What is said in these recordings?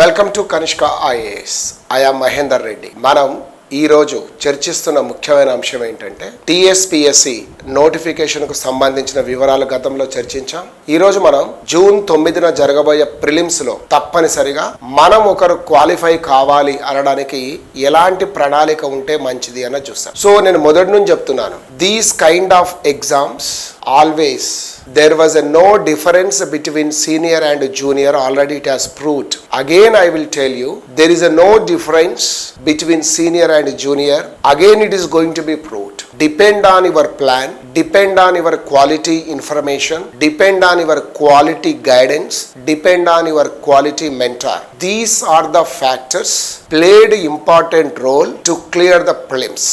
Welcome to Kanishka IAS. I am Mahender Reddy. మనం ఈరోజు చర్చిస్తున్న ముఖ్యమైన అంశం ఏంటంటే టీఎస్పీఎస్సీ నోటిఫికేషన్కు సంబంధించిన వివరాలు గతంలో చర్చించాం. ఈరోజు మనం జూన్ 9న జరగబోయే ప్రిలిమ్స్లో తప్పనిసరిగా మనం ఒకరు క్వాలిఫై కావాలి అనడానికి ఎలాంటి ప్రణాళిక ఉంటే మంచిది అని చూస్తాం. సో నేను మొదటి నుంచి చెప్తున్నాను, these kind of exams always there was no difference between senior and junior. Already it has proved. Again I will tell you, there is no difference between senior and junior. Again it is going to be proved. Depend on your plan, depend on your quality information, depend on your quality guidance, depend on your quality mentor. These are the factors played important role to clear the prelims.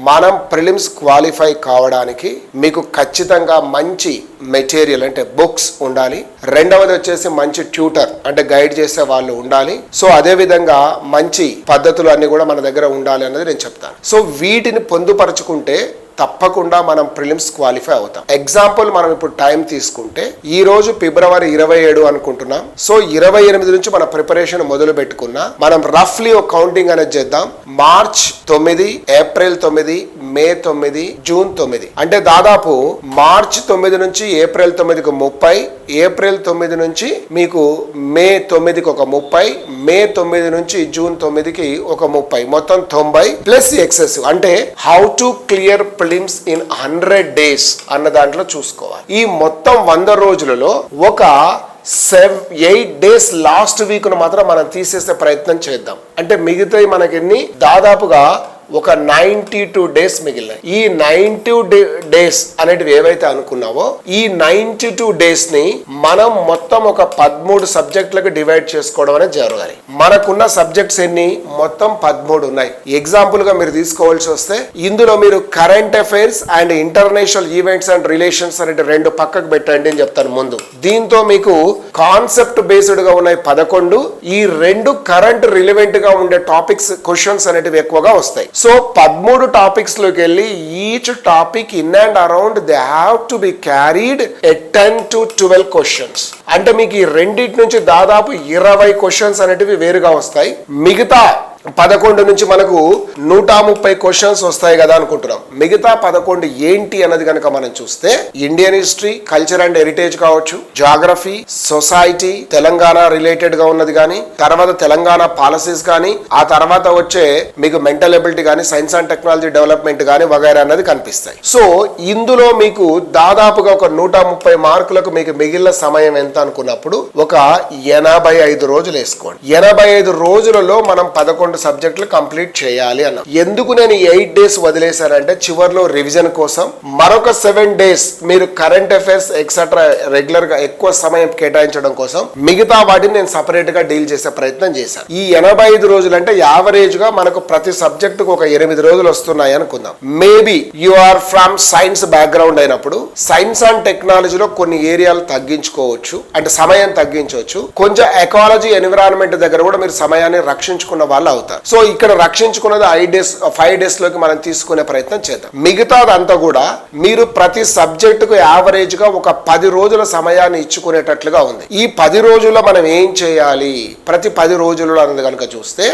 మనం prelims qualify కావడానికి మీకు ఖచ్చితంగా మంచి material అంటే books ఉండాలి. రెండవది వచ్చేసి మంచి ట్యూటర్ అంటే గైడ్ చేసే వాళ్ళు ఉండాలి. సో అదే విధంగా మంచి పద్ధతులు అన్ని కూడా మన దగ్గర ఉండాలి అన్నది నేను చెప్తాను. సో వీటిని పొందుపరచుకుంటే తప్పకుండా మనం ప్రిలిమ్స్ క్వాలిఫై అవుతాం. ఎగ్జాంపుల్ మనం ఇప్పుడు టైం తీసుకుంటే ఈ రోజు ఫిబ్రవరి 27 అనుకుంటున్నాం. సో 28 నుంచి మన ప్రిపరేషన్ మొదలు పెట్టుకున్నా మనం రఫ్లీ ఒక కౌంటింగ్ అనేది చేద్దాం. మార్చ్ 9, ఏప్రిల్ 9, మే 9, జూన్ 9 అంటే దాదాపు మార్చ్ 9 నుంచి ఏప్రిల్ 9కి 30, ఏప్రిల్ 9 నుంచి మీకు మే 9కి ఒక 30, మే 9 నుంచి జూన్ 9కి ఒక 30, మొత్తం 90 ప్లస్ ఎక్సెసివ్ అంటే how to clear prelims in 100 days అన్న దాంట్లో చూసుకోవాలి. ఈ మొత్తం 100 రోజులలో ఒక 8 days లాస్ట్ వీక్ ను మాత్రం మనం తీసేసే ప్రయత్నం చేద్దాం. అంటే మిగతాయి మనకి దాదాపుగా ఒక 92 days మిగిలినాయి. ఈ 92 days అనేటివి ఏవైతే అనుకున్నావో ఈ 92 days ని మనం మొత్తం ఒక 13 సబ్జెక్టులకు డివైడ్ చేసుకోవడం అనేది జరగాలి. మనకున్న సబ్జెక్ట్స్ ఎన్ని? మొత్తం 13 ఉన్నాయి. ఎగ్జాంపుల్ గా మీరు తీసుకోవాల్సి వస్తే ఇందులో మీరు current affairs and international events and relations అనే 2 పక్కకు పెట్టండి అని చెప్తాను ముందు. దీంతో మీకు కాన్సెప్ట్ బేస్డ్ గా ఉన్నాయి 11. ఈ 2 కరెంట్ రిలవెంట్ గా ఉండే టాపిక్స్ క్వశ్చన్స్ అనేటివి ఎక్కువగా వస్తాయి. సో 13 టాపిక్స్ లోకి వెళ్ళి each topic in and around they have to be carried at 10 to 12 questions. అంటే మీకు ఈ రెండింటి నుంచి దాదాపు 20 క్వశ్చన్స్ అనేటివి వేరుగా వస్తాయి. మిగతా 11 నుంచి మనకు 130 క్వశ్చన్స్ వస్తాయి కదా అనుకుంటున్నాం. మిగతా 11 ఏంటి అన్నది కనుక మనం చూస్తే Indian history, culture and heritage కావచ్చు, జాగ్రఫీ, సొసైటీ, తెలంగాణ రిలేటెడ్ గా ఉన్నది కానీ, తర్వాత తెలంగాణ పాలసీస్ కానీ, ఆ తర్వాత వచ్చే మీకు మెంటల్ ఎబిలిటీ కానీ, సైన్స్ అండ్ టెక్నాలజీ డెవలప్మెంట్ కానీ వగైరా అన్నది కనిపిస్తాయి. సో ఇందులో మీకు దాదాపుగా ఒక 130 మార్కులకు మీకు మిగిలిన సమయం ఎంత అనుకున్నప్పుడు ఒక 85 రోజులు వేసుకోండి. 85 రోజులలో మనం 11 సబ్జెక్టులు కంప్లీట్ చేయాలి అన్న. ఎందుకు నేను 8 days వదిలేశానంటే చివర్లో రివిజన్ కోసం, మరొక 7 days మీరు కరెంట్ అఫైర్స్ ఎక్సెట్రా రెగ్యులర్ గా ఎక్కువ సమయం కేటాయించడం కోసం మిగతా వాటిని నేను సపరేట్ గా డీల్ చేసే ప్రయత్నం చేశాను. ఈ 85 రోజులు అంటే యావరేజ్ గా మనకు ప్రతి సబ్జెక్ట్ కు ఒక 8 రోజులు వస్తున్నాయి అనుకుందాం. Maybe you are from science background అయినప్పుడు సైన్స్ అండ్ టెక్నాలజీలో కొన్ని ఏరియాలు తగ్గించుకోవచ్చు, అంటే సమయం తగ్గించవచ్చు. కొంచెం ఎకాలజీ ఎన్విరాన్మెంట్ దగ్గర కూడా మీరు సమయాన్ని రక్షించుకున్న వాళ్ళు అవుతారు. సో ఇక్కడ రక్షించుకున్నది 5 days లోకి మనం తీసుకునే ప్రయత్నం చేద్దాం. మిగతాదంతా కూడా మీరు ప్రతి సబ్జెక్టుకు యావరేజ్ గా ఒక 10 రోజుల సమయాన్ని ఇచ్చుకునేటట్లుగా ఉంది. ఈ 10 రోజుల్లో మనం ఏం చేయాలి? ప్రతి 10 రోజుల్లో అన్నది కనుక చూస్తే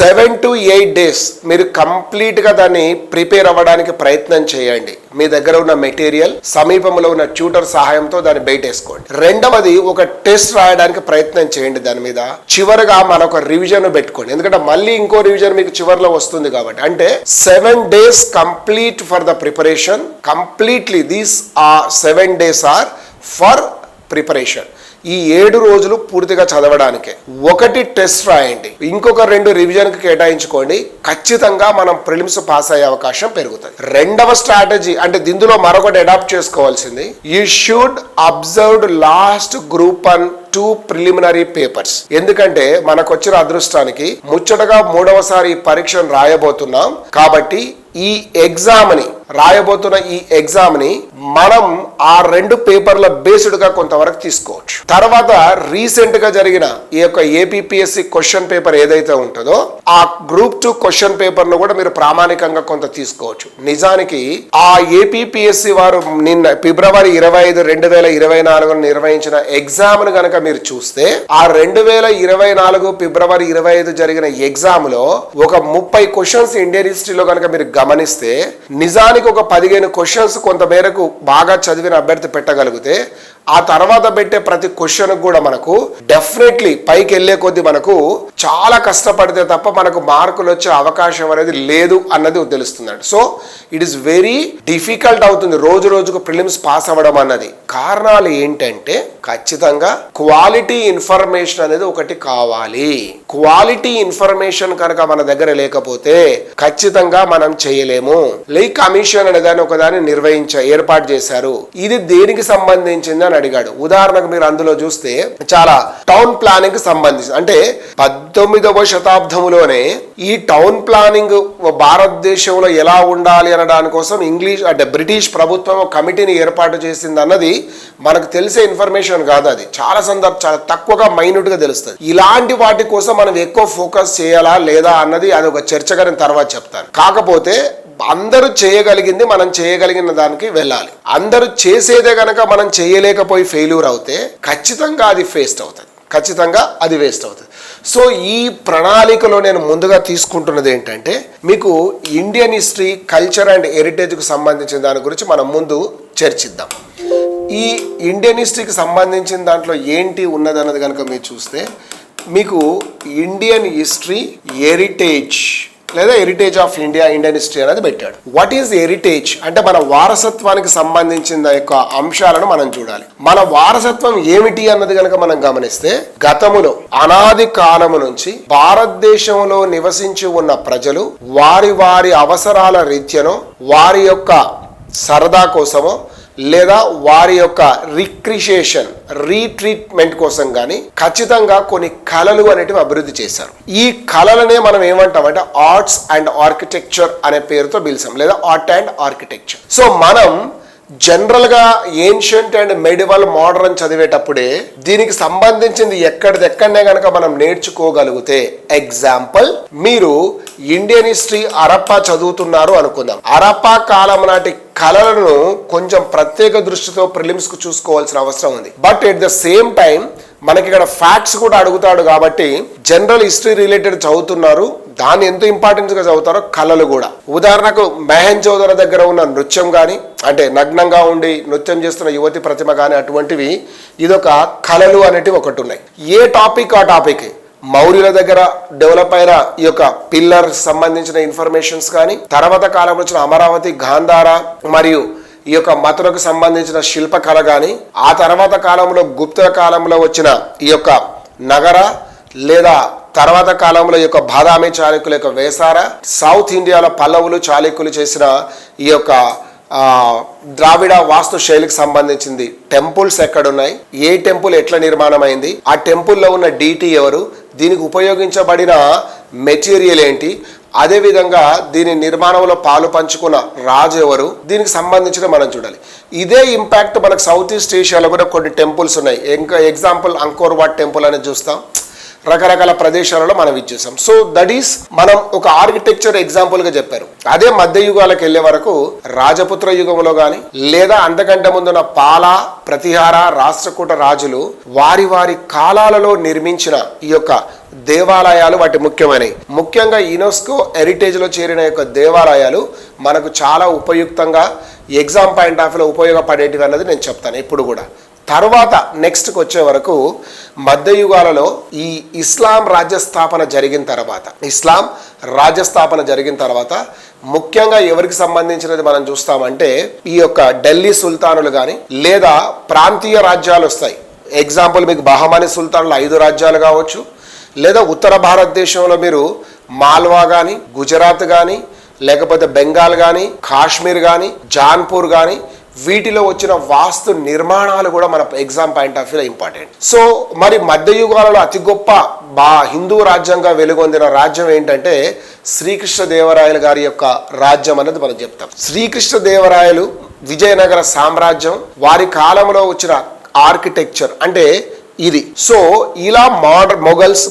7 to 8 days మీరు కంప్లీట్ గా దాన్ని ప్రిపేర్ అవ్వడానికి ప్రయత్నం చేయండి. మీ దగ్గర ఉన్న మెటీరియల్, సమీపంలో ఉన్న ట్యూటర్ సహాయంతో దాన్ని బయటేసుకోండి. రెండవది ఒక టెస్ట్ రాయడానికి ప్రయత్నం చేయండి. దాని మీద చివరిగా మనొక రివిజన్ పెట్టుకోండి. ఎందుకంటే మళ్ళీ ఇంకో రివిజన్ మీకు చివరిలో వస్తుంది కాబట్టి. అంటే 7 days complete for the preparation. Completely these 7 days are for preparation. ఈ 7 రోజులు పూర్తిగా చదవడానికే. ఒకటి టెస్ట్ రాయండి, ఇంకొక 2 రివిజన్ కి కేటాయించుకోండి. ఖచ్చితంగా మనం ప్రిలిమ్స్ పాస్ అయ్యే అవకాశం పెరుగుతుంది. రెండవ స్ట్రాటజీ అంటే దీనిలో మరొకటి అడాప్ట్ చేసుకోవాల్సింది, you should observe last group 1, 2 preliminary papers. ఎందుకంటే మనకు వచ్చిన అదృష్టానికి ముచ్చటగా 3వసారి పరీక్షను రాయబోతున్నాం కాబట్టి ఈ ఎగ్జామ్ ని రాయబోతున్న ఈ ఎగ్జామ్ ని మనం ఆ 2 పేపర్ల బేస్డ్ గా కొంతవరకు తీసుకోవచ్చు. తర్వాత రీసెంట్ గా జరిగిన ఈ యొక్క ఏపీపీఎస్సీ క్వశ్చన్ పేపర్ ఏదైతే ఉంటుందో ఆ గ్రూప్ 2 క్వశ్చన్ పేపర్ ను కూడా మీరు ప్రామాణికంగా కొంత తీసుకోవచ్చు. నిజానికి ఆ ఏపీపీఎస్సీ వారు నిన్న ఫిబ్రవరి 25, 2024 నిర్వహించిన ఎగ్జామ్ ను గనక మీరు చూస్తే ఆ 2024 ఫిబ్రవరి 25 జరిగిన ఎగ్జామ్ లో ఒక 30 క్వశ్చన్స్ ఇండియన్ హిస్టరీలో కనుక మీరు గమనిస్తే నిజానికి ఒక 15 క్వశ్చన్స్ కొంత మేరకు బాగా చదివిన అభ్యర్థి పెట్టగలిగితే ఆ తర్వాత పెట్టే ప్రతి క్వశ్చన్ కూడా మనకు డెఫినెట్లీ పైకి వెళ్లే కొద్దీ మనకు చాలా కష్టపడితే తప్ప మనకు మార్కులు వచ్చే అవకాశం అనేది లేదు అన్నది తెలుస్తుందండి. So it is very difficult అవుతుంది రోజు రోజుకు ప్రిలిమ్స్ పాస్ అవ్వడం అన్నది. కారణాలు ఏంటంటే ఖచ్చితంగా క్వాలిటీ ఇన్ఫర్మేషన్ అనేది ఒకటి కావాలి. క్వాలిటీ ఇన్ఫర్మేషన్ కనుక మన దగ్గర లేకపోతే ఖచ్చితంగా మనం చేయలేము. లీగ్ కమిషన్ అనే దాన్ని ఒకదాన్ని ఏర్పాటు చేశారు. ఇది దేనికి సంబంధించింది అని అడిగాడు. ఉదాహరణకు మీరు అందులో చూస్తే చాలా టౌన్ ప్లానింగ్ కి సంబంధించి అంటే 19వ శతాబ్దంలోనే ఈ టౌన్ ప్లానింగ్ భారతదేశంలో ఎలా ఉండాలి అనడానికి కోసం ఇంగ్లీష్ అంటే బ్రిటిష్ ప్రభుత్వం కమిటీని ఏర్పాటు చేసింది అన్నది మనకు తెలిసే ఇన్ఫర్మేషన్ కాదు. అది చాలా చాలా తక్కువగా మైన్యూట్ గా తెలుస్తుంది. ఇలాంటి వాటి కోసం మనం ఎక్కువ ఫోకస్ చేయాలా లేదా అన్నది అది ఒక చర్చగా నేను తర్వాత చెప్తాను. కాకపోతే అందరూ చేయగలిగింది మనం చేయగలిగిన దానికి వెళ్ళాలి. అందరూ చేసేదే గనక మనం చేయలేకపోయి ఫెయిల్యూర్ అవుతే ఖచ్చితంగా అది వేస్ట్ అవుతుంది. సో ఈ ప్రణాళికలో నేను ముందుగా తీసుకుంటున్నది ఏంటంటే మీకు ఇండియన్ హిస్టరీ, కల్చర్ అండ్ హెరిటేజ్కు సంబంధించిన దాని గురించి మనం ముందు చర్చిద్దాం. ఈ ఇండియన్ హిస్టరీకి సంబంధించిన దాంట్లో ఏంటి ఉన్నదన్నది కనుక మీరు చూస్తే మీకు ఇండియన్ హిస్టరీ హెరిటేజ్ లేదా హెరిటేజ్ ఆఫ్ ఇండియన్ హిస్టరీ అనేది పెట్టాడు. వాట్ ఈజ్ హెరిటేజ్ అంటే మన వారసత్వానికి సంబంధించిన యొక్క అంశాలను మనం చూడాలి. మన వారసత్వం ఏమిటి అన్నది కనుక మనం గమనిస్తే గతములో అనాది కాలము నుంచి భారతదేశంలో నివసించి ఉన్న ప్రజలు వారి వారి అవసరాల రీత్యను వారి యొక్క సరదా కోసమో లేదా వారి యొక్క రిక్రిషేషన్ రీట్రీట్మెంట్ కోసం కానీ ఖచ్చితంగా కొన్ని కళలు అనేటివి అభివృద్ధి చేశారు. ఈ కళలనే మనం ఏమంటామంటే ఆర్ట్స్ అండ్ ఆర్కిటెక్చర్ అనే పేరుతో పిలిచాం లేదా ఆర్ట్ అండ్ ఆర్కిటెక్చర్. సో మనం జనరల్గా ఏన్షియంట్ అండ్ మెడివల్ మోడర్న్ చదివేటప్పుడే దీనికి సంబంధించింది ఎక్కడనే కనుక మనం నేర్చుకోగలిగితే, ఎగ్జాంపుల్ మీరు ఇండియన్ హిస్టరీ హరప్పా చదువుతున్నారు అనుకుందాం. హరప్పా కాలం నాటి కళలను కొంచెం ప్రత్యేక దృష్టితో ప్రిలిమ్స్ కు చూసుకోవాల్సిన అవసరం ఉంది. But at the same time మనకి ఇక్కడ ఫ్యాక్ట్స్ కూడా అడుగుతాడు కాబట్టి జనరల్ హిస్టరీ రిలేటెడ్ చదువుతున్నారు, దాన్ని ఎంతో ఇంపార్టెన్స్ గా చదువుతారో కళలు కూడా. ఉదాహరణకు మెహంజోదరో దగ్గర ఉన్న నృత్యం కానీ అంటే నగ్నంగా ఉండి నృత్యం చేస్తున్న యువతి ప్రతిమ కానీ అటువంటివి ఇదొక కళలు అనేటివి ఒకటి ఉన్నాయి. ఏ టాపిక్ ఆ టాపిక్ మౌర్యుల దగ్గర డెవలప్ అయిన ఈ యొక్క పిల్లర్ సంబంధించిన ఇన్ఫర్మేషన్స్ కానీ తర్వాత కాలంలో వచ్చిన అమరావతి, గాంధార మరియు ఈ యొక్క మథురకు సంబంధించిన శిల్పకళ కానీ ఆ తర్వాత కాలంలో గుప్త కాలంలో వచ్చిన ఈ యొక్క నగర లేదా తర్వాత కాలంలో ఈ యొక్క బాదామి చాళుక్యుల యొక్క వేసార, సౌత్ ఇండియాలో పల్లవులు చాళుక్యులు చేసిన ఈ యొక్క ద్రావిడ వాస్తు శైలికి సంబంధించింది టెంపుల్స్ ఎక్కడున్నాయి, ఏ టెంపుల్ ఎట్లా నిర్మాణం అయింది, ఆ టెంపుల్లో ఉన్న డీటీ ఎవరు, దీనికి ఉపయోగించబడిన మెటీరియల్ ఏంటి, అదేవిధంగా దీని నిర్మాణంలో పాలు పంచుకున్న రాజు ఎవరు, దీనికి సంబంధించిన మనం చూడాలి. ఇదే ఇంపాక్ట్ మనకు సౌత్ ఈస్ట్ ఏషియాలో కూడా కొన్ని టెంపుల్స్ ఉన్నాయి. ఇంకా ఎగ్జాంపుల్ అంకోర్ వాట్ టెంపుల్ అనేది చూస్తాం, రకరకాల ప్రదేశాలలో మనం ఇది చూసాం. సో దట్ ఈస్ మనం ఒక ఆర్కిటెక్చర్ ఎగ్జాంపుల్ గా చెప్పారు. అదే మధ్యయుగాలకు వెళ్ళే వరకు రాజపుత్ర యుగంలో కానీ లేదా అంతకంటే ముందున్న పాల, ప్రతిహార, రాష్ట్రకూట రాజులు వారి వారి కాలాలలో నిర్మించిన ఈ యొక్క దేవాలయాలు వాటి ముఖ్యమైనవి. ముఖ్యంగా యునెస్కో హెరిటేజ్ లో చేరిన యొక్క దేవాలయాలు మనకు చాలా ఉపయుక్తంగా ఎగ్జామ్ పాయింట్ ఆఫ్ లో ఉపయోగపడేటివి అన్నది నేను చెప్తాను ఎప్పుడు కూడా. తర్వాత నెక్స్ట్కి వచ్చే వరకు మధ్యయుగాలలో ఈ ఇస్లాం రాజ్యస్థాపన జరిగిన తర్వాత ముఖ్యంగా ఎవరికి సంబంధించినది మనం చూస్తామంటే ఈ యొక్క ఢిల్లీ సుల్తానులు కానీ లేదా ప్రాంతీయ రాజ్యాలు వస్తాయి. ఎగ్జాంపుల్ మీకు బహమాని సుల్తానులు 5 రాజ్యాలు కావచ్చు, లేదా ఉత్తర భారతదేశంలో మీరు మాల్వా కానీ, గుజరాత్ కానీ, లేకపోతే బెంగాల్ కానీ, కాశ్మీర్ కానీ, జాన్పూర్ కానీ, వీటిలో వచ్చిన వాస్తు నిర్మాణాలు కూడా మన ఎగ్జామ్ పాయింట్ ఆఫ్ వ్యూలో ఇంపార్టెంట్. సో మరి మధ్యయుగాలలో అతి గొప్ప హిందూ రాజ్యంగా వెలుగొందిన రాజ్యం ఏంటంటే శ్రీకృష్ణదేవరాయలు గారి యొక్క రాజ్యం అనేది మనం చెప్తాం. శ్రీకృష్ణదేవరాయలు విజయనగర సామ్రాజ్యం వారి కాలంలో వచ్చిన ఆర్కిటెక్చర్ అంటే ఇది. సో ఇలా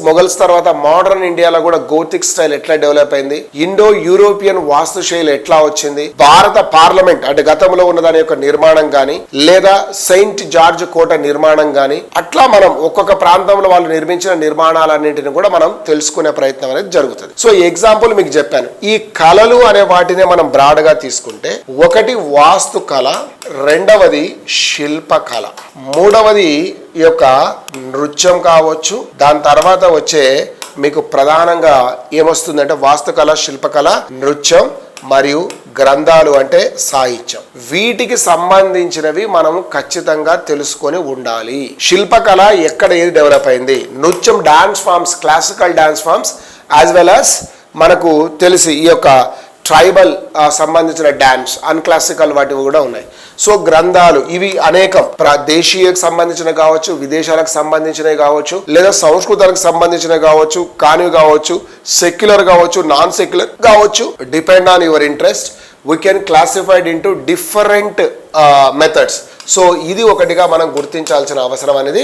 మొఘల్స్ తర్వాత మోడర్న్ ఇండియాలో కూడా గోతిక్ స్టైల్ ఎట్లా డెవలప్ అయింది, ఇండో యూరోపియన్ వాస్తు శైలి ఎట్లా వచ్చింది, భారత పార్లమెంట్ అంటే గతంలో ఉన్న దాని యొక్క నిర్మాణం గాని లేదా సెయింట్ జార్జ్ కోట నిర్మాణం గాని అట్లా మనం ఒక్కొక్క ప్రాంతంలో వాళ్ళు నిర్మించిన నిర్మాణాలన్నింటిని కూడా మనం తెలుసుకునే ప్రయత్నం అనేది జరుగుతుంది. సో ఎగ్జాంపుల్ మీకు చెప్పాను. ఈ కళలు అనే వాటినే మనం బ్రాడ్ గా తీసుకుంటే ఒకటి వాస్తు కళ, రెండవది శిల్ప కళ, మూడవది ఈ యొక్క నృత్యం కావచ్చు. దాని తర్వాత వచ్చే మీకు ప్రధానంగా ఏమొస్తుందంటే వాస్తుకళ, శిల్పకళ, నృత్యం మరియు గ్రంథాలు అంటే సాహిత్యం. వీటికి సంబంధించినవి మనం ఖచ్చితంగా తెలుసుకొని ఉండాలి. శిల్పకళ ఎక్కడ ఏది డెవలప్ అయింది, నృత్యం dance forms, classical dance forms as well as మనకు తెలిసి ఈ యొక్క ట్రైబల్ సంబంధించిన డాన్స్, అన్క్లాసికల్ వాటివి కూడా ఉన్నాయి. సో గ్రంథాలు ఇవి అనేకం దేశీయకు సంబంధించినవి కావచ్చు, విదేశాలకు సంబంధించినవి కావచ్చు, లేదా సంస్కృతానికి సంబంధించినవి కావచ్చు, కానివి కావచ్చు, సెక్యులర్ కావచ్చు, నాన్ సెక్యులర్ కావచ్చు. Depend on your interest we can classified into different methods. So ఇది ఒకటిగా మనం గుర్తించాల్సిన అవసరం అనేది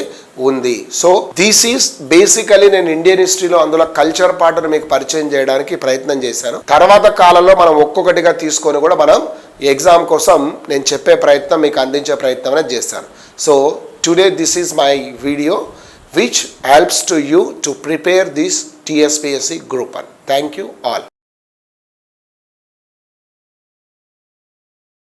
ఉంది. సో దిస్ ఈస్ బేసికలీ నేను ఇండియన్ హిస్టరీలో అందులో కల్చర్ పార్ట్ను మీకు పరిచయం చేయడానికి ప్రయత్నం చేశాను. తర్వాత కాలంలో మనం ఒక్కొక్కటిగా తీసుకొని కూడా మనం ఎగ్జామ్ కోసం నేను చెప్పే ప్రయత్నం, మీకు అందించే ప్రయత్నం అనేది చేస్తాను. So today this is my video which helps to you to prepare this TSPSC Group 1. Thank you all.